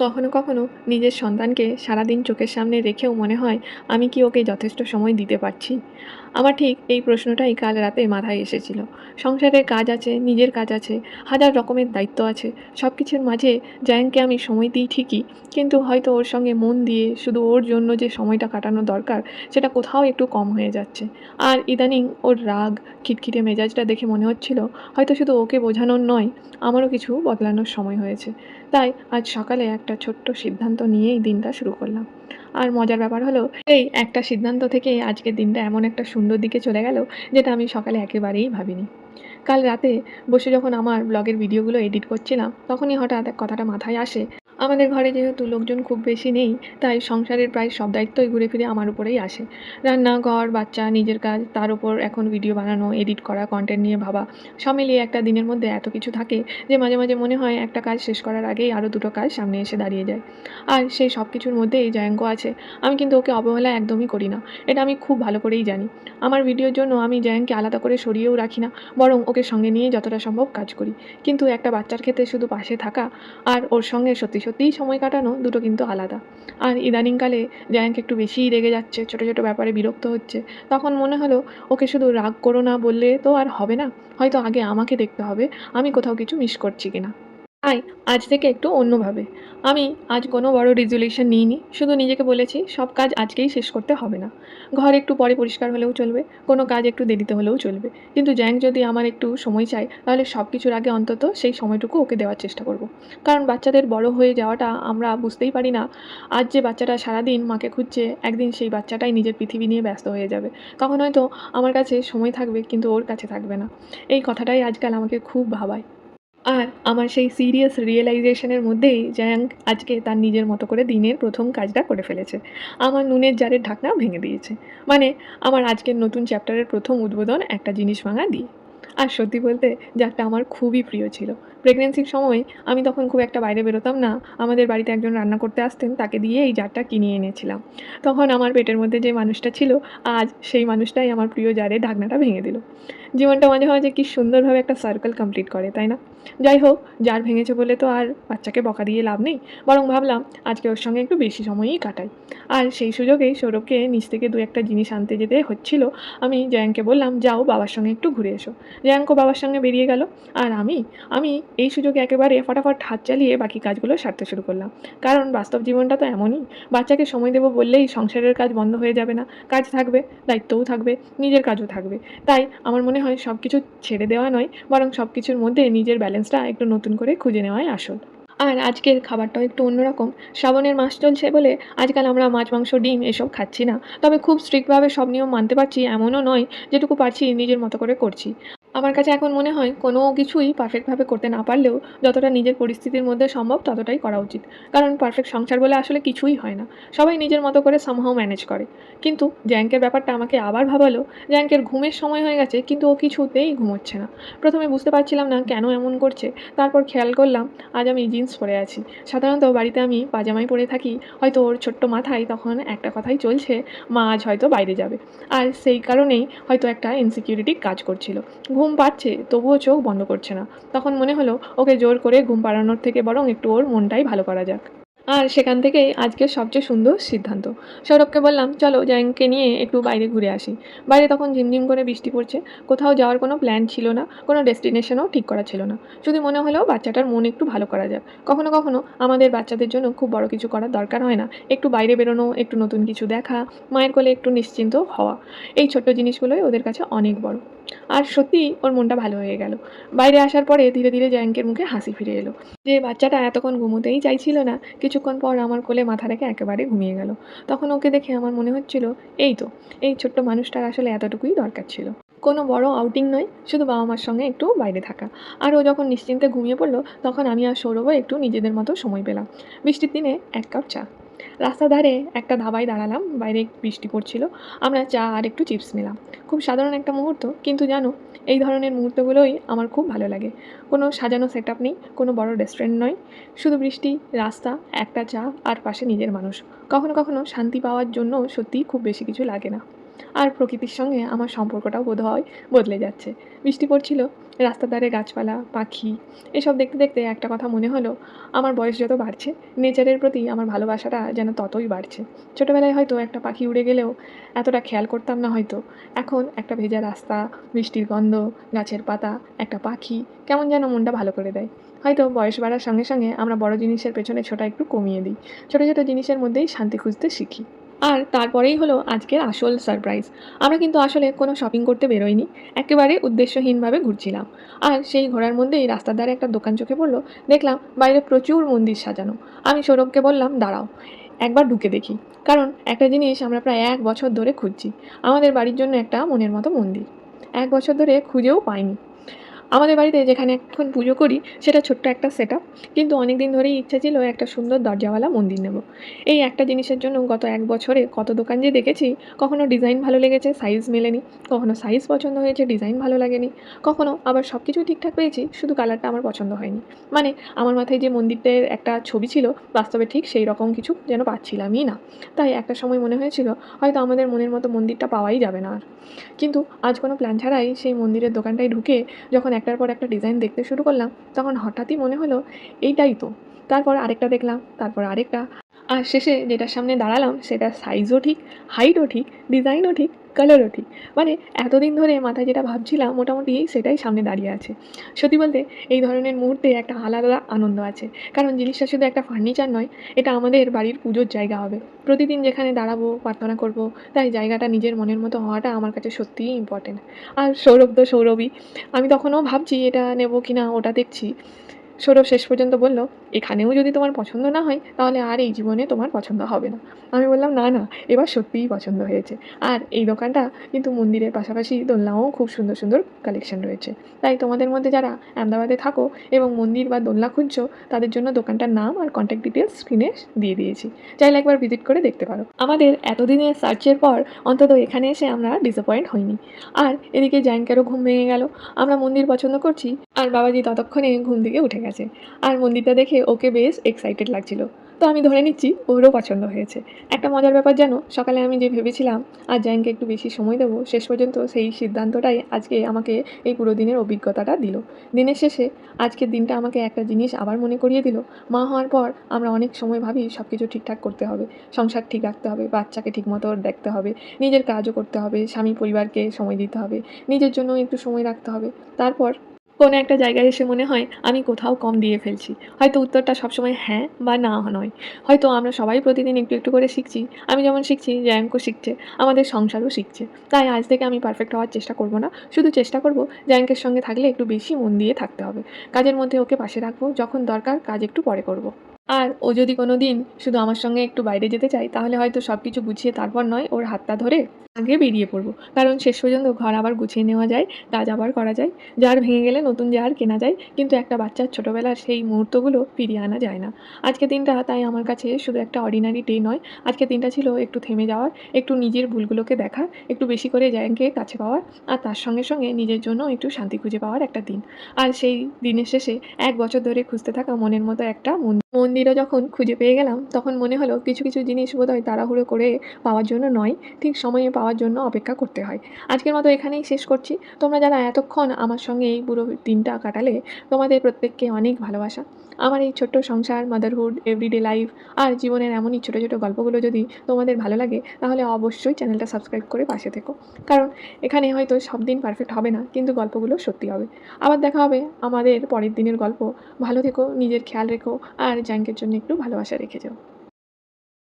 কখনো কখনো নিজের সন্তানকে সারাদিন চোখের সামনে রেখেও মনে হয় আমি কি ওকে যথেষ্ট সময় দিতে পারছি। আমার ঠিক এই প্রশ্নটাই কাল রাতে মাথায় এসেছিল। সংসারের কাজ আছে, নিজের কাজ আছে, হাজার রকমের দায়িত্ব আছে। সব কিছুর মাঝে জায়ানকে আমি সময় দিই ঠিকই, কিন্তু হয়তো ওর সঙ্গে মন দিয়ে শুধু ওর জন্য যে সময়টা কাটানো দরকার সেটা কোথাও একটু কম হয়ে যাচ্ছে। আর ইদানিং ওর রাগ, খিটখিটে মেজাজটা দেখে মনে হচ্ছিল হয়তো শুধু ওকে বোঝানোর নয়, আমারও কিছু বদলানোর সময় হয়েছে। তাই আজ সকালে একটা ছোট্ট সিদ্ধান্ত নিয়েই দিনটা শুরু করলাম। আর মজার ব্যাপার হলো, এই একটা সিদ্ধান্ত থেকেই আজকের দিনটা এমন একটা সুন্দর দিকে চলে গেল, যেটা আমি সকালে একেবারেই ভাবিনি। কাল রাতে বসে যখন আমার ব্লগের ভিডিওগুলো এডিট করছিলাম, তখনই হঠাৎ এক কথাটা মাথায় আসে। আমাদের ঘরে যেহেতু লোকজন খুব বেশি নেই, তাই সংসারের প্রায় সব দায়িত্বই ঘুরে ফিরে আমার উপরেই আসে। রান্না, ঘর, বাচ্চা, নিজের কাজ, তার উপর এখন ভিডিও বানানো, এডিট করা, কন্টেন্ট নিয়ে ভাবা, সব মিলিয়ে একটা দিনের মধ্যে এত কিছু থাকে যে মাঝে মাঝে মনে হয় একটা কাজ শেষ করার আগেই আরও দুটো কাজ সামনে এসে দাঁড়িয়ে যায়। আর সেই সব কিছুর মধ্যেই জয়াঙ্ক আছে। আমি কিন্তু ওকে অবহেলা একদমই করি না, এটা আমি খুব ভালো করেই জানি। আমার ভিডিওর জন্য আমি জয়াঙ্ককে আলাদা করে সরিয়েও রাখি না, বরং ওকে সঙ্গে নিয়ে যতটা সম্ভব কাজ করি। কিন্তু একটা বাচ্চার ক্ষেত্রে শুধু পাশে থাকা আর ওর সঙ্গে সত্যি সত্যিই সময় কাটানো দুটো কিন্তু আলাদা। আর ইদানিংকালে জয়াঙ্ক একটু বেশিই রেগে যাচ্ছে, ছোটো ছোটো ব্যাপারে বিরক্ত হচ্ছে। তখন মনে হলো ওকে শুধু রাগ করো না বললে তো আর হবে না, হয়তো আগে আমাকে দেখতে হবে আমি কোথাও কিছু মিস করছি কিনা। তাই আজ থেকে একটু অন্যভাবে আমি আজ কোনো বড় রেজুলেশন নিইনি, শুধু নিজেকে বলেছি সব কাজ আজকেই শেষ করতে হবে না। ঘর একটু পরে পরিষ্কার হলেও চলবে, কোনো কাজ একটু দেরিতে হলেও চলবে, কিন্তু জ্যাং যদি আমার একটু সময় চায় তাহলে সব কিছুর আগে অন্তত সেই সময়টুকু ওকে দেওয়ার চেষ্টা করব। কারণ বাচ্চাদের বড় হয়ে যাওয়াটা আমরা বুঝতেই পারি না। আজ যে বাচ্চাটা সারাদিন মাকে খুঁজছে, একদিন সেই বাচ্চাটাই নিজের পৃথিবী নিয়ে ব্যস্ত হয়ে যাবে। তখন হয়তো আমার কাছে সময় থাকবে কিন্তু ওর কাছে থাকবে না। এই কথাটাই আজকাল আমাকে খুব ভাবায়। আর আমার সেই সিরিয়াস রিয়েলাইজেশনের মধ্যেই জায়াং আজকে তার নিজের মতো করে দিনের প্রথম কাজটা করে ফেলেছে। আমার নুনের জারের ঢাকনা ভেঙে দিয়েছে। মানে আমার আজকের নতুন চ্যাপ্টারের প্রথম উদ্বোধন একটা জিনিস ভাঙা দিয়ে। আর সত্যি বলতে জারটা আমার খুবই প্রিয় ছিল। প্রেগনেন্সির সময় আমি তখন খুব একটা বাইরে বেরোতাম না। আমাদের বাড়িতে একজন রান্না করতে আসতেন, তাকে দিয়ে এই জারটা কিনে এনেছিলাম। তখন আমার পেটের মধ্যে যে মানুষটা ছিল, আজ সেই মানুষটাই আমার প্রিয় জারের ঢাকনাটা ভেঙে দিল। জীবনটা মাঝে মাঝে কি সুন্দরভাবে একটা সার্কেল কমপ্লিট করে, তাই না? যাই হোক, জার ভেঙেছে বলে তো আর বাচ্চাকে বকা দিয়ে লাভ নেই। বরং ভাবলাম আজকে ওর সঙ্গে একটু বেশি সময়ই কাটাই। আর সেই সুযোগেই সৌরভকে নিচ থেকে দু একটা জিনিস আনতে যেতে হচ্ছিল। আমি জয়াঙ্ককে বললাম, যাও বাবার সঙ্গে একটু ঘুরে এসো। জয়াঙ্কও বাবার সঙ্গে বেরিয়ে গেল। আর আমি এই সুযোগে একেবারে ফটাফট হাত চালিয়ে বাকি কাজগুলো সারতে শুরু করলাম। কারণ বাস্তব জীবনটা তো এমনই, বাচ্চাকে সময় দেবো বললেই সংসারের কাজ বন্ধ হয়ে যাবে না। কাজ থাকবে, দায়িত্বও থাকবে, নিজের কাজও থাকবে। তাই আমার মনে হয় সব কিছু ছেড়ে দেওয়া নয়, বরং সব কিছুর মধ্যে নিজের ব্যালেন্সটা একটু নতুন করে খুঁজে নেওয়াই আসল। আর আজকের খাবারটাও একটু অন্যরকম। শ্রাবণের মাস চলছে বলে আজকাল আমরা মাছ, মাংস, ডিম এসব খাচ্ছি না। তবে খুব স্ট্রিক্টভাবে সব নিয়ম মানতে পারছি এমনও নয়, যেটুকু পারছি নিজের মতো করে করছি। আমার কাছে এখন মনে হয় কোনো কিছুই পারফেক্টভাবে করতে না পারলেও যতটা নিজের পরিস্থিতির মধ্যে সম্ভব ততটাই করা উচিত। কারণ পারফেক্ট সংসার বলে আসলে কিছুই হয় না। সবাই নিজের মতো করে সামহাও ম্যানেজ করে। কিন্তু জ্যাঙ্কের ব্যাপারটা আমাকে আবার ভাবালো। জ্যাঙ্কের ঘুমের সময় হয়ে গেছে কিন্তু ও কিছুতেই ঘুমোচ্ছে না। প্রথমে বুঝতে পারছিলাম না কেন এমন করছে। তারপর খেয়াল করলাম আজ আমি জিন্স পরে আছি। সাধারণত বাড়িতে আমি পাজামাই পরে থাকি। হয়তো ওর ছোট্ট মাথায় তখন একটা কথাই চলছে, মা আজ হয়তো বাইরে যাবে। আর সেই কারণেই হয়তো একটা ইনসিকিউরিটি কাজ করছিল। ঘুম পাচ্ছে তবুও চোখ বন্ধ করছে না। তখন মনে হলো ওকে জোর করে ঘুম পাড়ানোর থেকে বরং একটু ওর মনটাই ভালো করা যাক। আর সেখান থেকেই আজকের সবচেয়ে সুন্দর সিদ্ধান্ত। সৌরভকে বললাম, চলো জায়াঙ্ককে নিয়ে একটু বাইরে ঘুরে আসি। বাইরে তখন ঝিমঝিম করে বৃষ্টি পড়ছে। কোথাও যাওয়ার কোনো প্ল্যান ছিল না, কোনো ডেস্টিনেশনও ঠিক করা ছিল না। শুধু মনে হলো বাচ্চাটার মন একটু ভালো করা যাক। কখনো কখনো আমাদের বাচ্চাদের জন্য খুব বড় কিছু করার দরকার হয় না। একটু বাইরে বেরোনো, একটু নতুন কিছু দেখা, মায়ের কোলে একটু নিশ্চিন্ত হওয়া, এই ছোট্ট জিনিসগুলোই ওদের কাছে অনেক বড়। আর সত্যিই ওর মনটা ভালো হয়ে গেল। বাইরে আসার পরে ধীরে ধীরে জায়াঙ্কের মুখে হাসি ফিরে এলো। যে বাচ্চাটা এতক্ষণ ঘুমোতেই চাইছিল না, কিছুক্ষণ পর আমার কোলে মাথা রেখে একেবারে ঘুমিয়ে গেল। তখন ওকে দেখে আমার মনে হচ্ছিল, এই তো, এই ছোট্ট মানুষটার আসলে এতটুকুই দরকার ছিল। কোনো বড় আউটিং নয়, শুধু বাবা মার সঙ্গে একটু বাইরে থাকা। আর ও যখন নিশ্চিন্তে ঘুমিয়ে পড়লো, তখন আমি আর সৌরভও একটু নিজেদের মতো সময় পেলাম। বৃষ্টির দিনে এক কাপ চা। রাস্তার ধারে একটা ধাবায় দাঁড়ালাম, বাইরে বৃষ্টি পড়ছিল। আমরা চা আর একটু চিপস নিলাম। খুব সাধারণ একটা মুহূর্ত, কিন্তু জানো, এই ধরনের মুহূর্তগুলোই আমার খুব ভালো লাগে। কোনো সাজানো সেট আপ নেই, কোনো বড় রেস্টুরেন্ট নয়, শুধু বৃষ্টি, রাস্তা, একটা চা আর পাশে নিজের মানুষ। কখনো কখনো শান্তি পাওয়ার জন্য সত্যিই খুব বেশি কিছু লাগে না। আর প্রকৃতির সঙ্গে আমার সম্পর্কটাও বোধহয় বদলে যাচ্ছে। বৃষ্টি পড়ছিল, রাস্তার ধারে গাছপালা, পাখি এসব দেখতে দেখতে একটা কথা মনে হলো, আমার বয়স যত বাড়ছে নেচারের প্রতি আমার ভালোবাসাটা যেন ততই বাড়ছে। ছোটোবেলায় হয়তো একটা পাখি উড়ে গেলেও এতটা খেয়াল করতাম না হয়তো। এখন একটা ভেজা রাস্তা, বৃষ্টির গন্ধ, গাছের পাতা, একটা পাখি কেমন যেন মনটা ভালো করে দেয়। হয়তো বয়স বাড়ার সঙ্গে সঙ্গে আমরা বড় জিনিসের পেছনে ছোটা একটু কমিয়ে দিই, ছোটো ছোটো জিনিসের মধ্যেই শান্তি খুঁজতে শিখি। আর তারপরেই হলো আজকের আসল সারপ্রাইজ। আমরা কিন্তু আসলে কোনো শপিং করতে বেরোইনি, একেবারে উদ্দেশ্যহীনভাবে ঘুরছিলাম। আর সেই ঘোরার মধ্যেই রাস্তার ধারে একটা দোকান চোখে পড়লো। দেখলাম বাইরে প্রচুর মন্দির সাজানো। আমি সৌরভকে বললাম, দাঁড়াও একবার ঢুকে দেখি। কারণ একটা জিনিস আমরা প্রায় 1 বছর ধরে খুঁজছি, আমাদের বাড়ির জন্য একটা মনের মতো মন্দির। 1 বছর ধরে খুঁজেও পাইনি। আমাদের বাড়িতে যেখানে এখন পুজো করি সেটা ছোট্ট একটা সেটআপ, কিন্তু অনেক দিন ধরেই ইচ্ছা ছিল একটা সুন্দর দরজাওয়ালা মন্দির নেব। এই একটা জিনিসের জন্য গত 1 বছরে কত দোকান যে দেখেছি, কখনো ডিজাইন ভালো লেগেছে, সাইজ মেলেনি, কখনো সাইজ পছন্দ হয়েছে, ডিজাইন ভালো লাগেনি, কখনো আবার সব কিছু ঠিকঠাক পেয়েছি, শুধু কালারটা আমার পছন্দ হয়নি। মানে আমার মাথায় যে মন্দিরটার একটা ছবি ছিল, বাস্তবে ঠিক সেই রকম কিছু যেন পাচ্ছিলামই না। তাই একটা সময় মনে হয়েছিল হয়তো আমাদের মনের মতো মন্দিরটা পাওয়াই যাবে না আর। কিন্তু আজ কোনো প্ল্যান ছাড়াই সেই মন্দিরের দোকানটায় ঢুকে যখন একটার পর একটা ডিজাইন দেখতে শুরু করলাম, তখন হঠাৎই মনে হলো এইটাই তো। তারপর আরেকটা দেখলাম, তারপর আরেকটা। আর শেষে যেটার সামনে দাঁড়ালাম সেটার সাইজও ঠিক, হাইটও ঠিক, ডিজাইনও ঠিক, কালারও ঠিক। মানে এতদিন ধরে মাথায় যেটা ভাবছিলাম মোটামুটি সেটাই সামনে দাঁড়িয়ে আছে। সত্যি বলতে এই ধরনের মুহূর্তে একটা আলাদা আনন্দ আছে। কারণ জিনিসটা শুধু একটা ফার্নিচার নয়, এটা আমাদের বাড়ির পুজোর জায়গা হবে। প্রতিদিন যেখানে দাঁড়াবো, প্রার্থনা করব, তাই জায়গাটা নিজের মনের মতো হওয়াটা আমার কাছে সত্যিই ইম্পর্টেন্ট। আর সৌরভ তো সৌরভই। আমি তখনও ভাবছি এটা নেব কি না, ওটা দেখছি। সৌরভ শেষ পর্যন্ত বলল, এখানেও যদি তোমার পছন্দ না হয় তাহলে আর এই জীবনে তোমার পছন্দ হবে না। আমি বললাম, না না, এবার সত্যিই পছন্দ হয়েছে। আর এই দোকানটা কিন্তু মন্দিরের পাশাপাশি দোলনাও খুব সুন্দর সুন্দর কালেকশন রয়েছে। তাই তোমাদের মধ্যে যারা আহমেদাবাদে থাকো এবং মন্দির বা দোলনা খুঁজছো, তাদের জন্য দোকানটার নাম আর কন্ট্যাক্ট ডিটেলস স্ক্রিনে দিয়ে দিয়েছি, চাইলে একবার ভিজিট করে দেখতে পারো। আমাদের এতদিনের সার্চের পর অন্তত এখানে এসে আমরা ডিসঅ্যাপয়েন্ট হইনি। আর এদিকে জ্যাঙ্কেরও ঘুম ভেঙে গেল। আমরা মন্দির পছন্দ করছি আর বাবাজি ততক্ষণে ঘুম থেকে উঠে গেছে। আর মন্দিরটা দেখে ওকে বেশ এক্সাইটেড লাগছিল। তো আমি ধরে নিচ্ছি ওরও পছন্দ হয়েছে। একটা মজার ব্যাপার জানো, সকালে আমি যে ভেবেছিলাম আর জাইনকে একটু বেশি সময় দেবো, শেষ পর্যন্ত সেই সিদ্ধান্তটাই আজকে আমাকে এই পুরো দিনের অভিজ্ঞতাটা দিল। দিনের শেষে আজকের দিনটা আমাকে একটা জিনিস আবার মনে করিয়ে দিল। মা হওয়ার পর আমরা অনেক সময় ভাবি সব কিছু ঠিকঠাক করতে হবে, সংসার ঠিক রাখতে হবে, বাচ্চাকে ঠিকমতো দেখতে হবে, নিজের কাজও করতে হবে, স্বামী পরিবারকে সময় দিতে হবে, নিজের জন্য একটু সময় রাখতে হবে। তারপর কোনো একটা জায়গায় এসে মনে হয় আমি কোথাও কম দিয়ে ফেলছি। হয়তো উত্তরটা সবসময় হ্যাঁ বা না নয়। হয়তো আমরা সবাই প্রতিদিন একটু একটু করে শিখছি। আমি যেমন শিখছি, জ্যাঙ্কও শিখছে, আমাদের সংসারও শিখছে। তাই আজ থেকে আমি পারফেক্ট হওয়ার চেষ্টা করব না। শুধু চেষ্টা করব জ্যাঙ্কের সঙ্গে থাকলে একটু বেশি মন দিয়ে থাকতে হবে। কাজের মধ্যে ওকে পাশে রাখবো, যখন দরকার কাজ একটু পরে করব। আর ও যদি কোনো দিন শুধু আমার সঙ্গে একটু বাইরে যেতে চায়, তাহলে হয়তো সব কিছু গুছিয়ে তারপর নয়, ওর হাতটা ধরে আগে বেরিয়ে পড়বো। কারণ শেষ পর্যন্ত ঘর আবার গুছিয়ে নেওয়া যায়, কাজ আবার করা যায়। জার ভেঙে গেলে নতুন জার কেনা যায়, কিন্তু একটা বাচ্চার ছোটোবেলার সেই মুহূর্তগুলো ফিরিয়ে আনা যায় না। আজকের দিনটা তাই আমার কাছে শুধু একটা অর্ডিনারি ডে নয়, আজকের দিনটা ছিল একটু থেমে যাওয়ার, একটু নিজের ভুলগুলোকে দেখার, একটু বেশি করে জ্যাঙ্ককে কাছে পাওয়ার, আর তার সঙ্গে সঙ্গে নিজের জন্য একটু শান্তি খুঁজে পাওয়ার একটা দিন। আর সেই দিনের শেষে 1 বছর ধরে খুঁজতে থাকা মনের মতো একটা মন্দিরও যখন খুঁজে পেয়ে গেলাম, তখন মনে হলো কিছু কিছু জিনিস বোধহয় তাড়াহুড়ো করে পাওয়ার জন্য নয়, ঠিক সময়ে পাওয়ার জন্য অপেক্ষা করতে হয়। আজকের মতো এখানেই শেষ করছি। তোমরা যারা এতক্ষণ আমার সঙ্গে এই পুরো দিনটা কাটালে, তোমাদের প্রত্যেককে অনেক ভালোবাসা। আমার এই ছোট্ট সংসার, মাদারহুড, এভরিডে লাইফ আর জীবনের এমনই ছোটো ছোটো গল্পগুলো যদি তোমাদের ভালো লাগে, তাহলে অবশ্যই চ্যানেলটা সাবস্ক্রাইব করে পাশে থেকো। কারণ এখানে হয়তো সব দিন পারফেক্ট হবে না, কিন্তু গল্পগুলো সত্যি হবে। আবার দেখা হবে আমাদের পরের দিনের গল্প। ভালো থেকো, নিজের খেয়াল রেখো, আর জ্যাঙ্কের জন্য একটু ভালোবাসা রেখে যাও।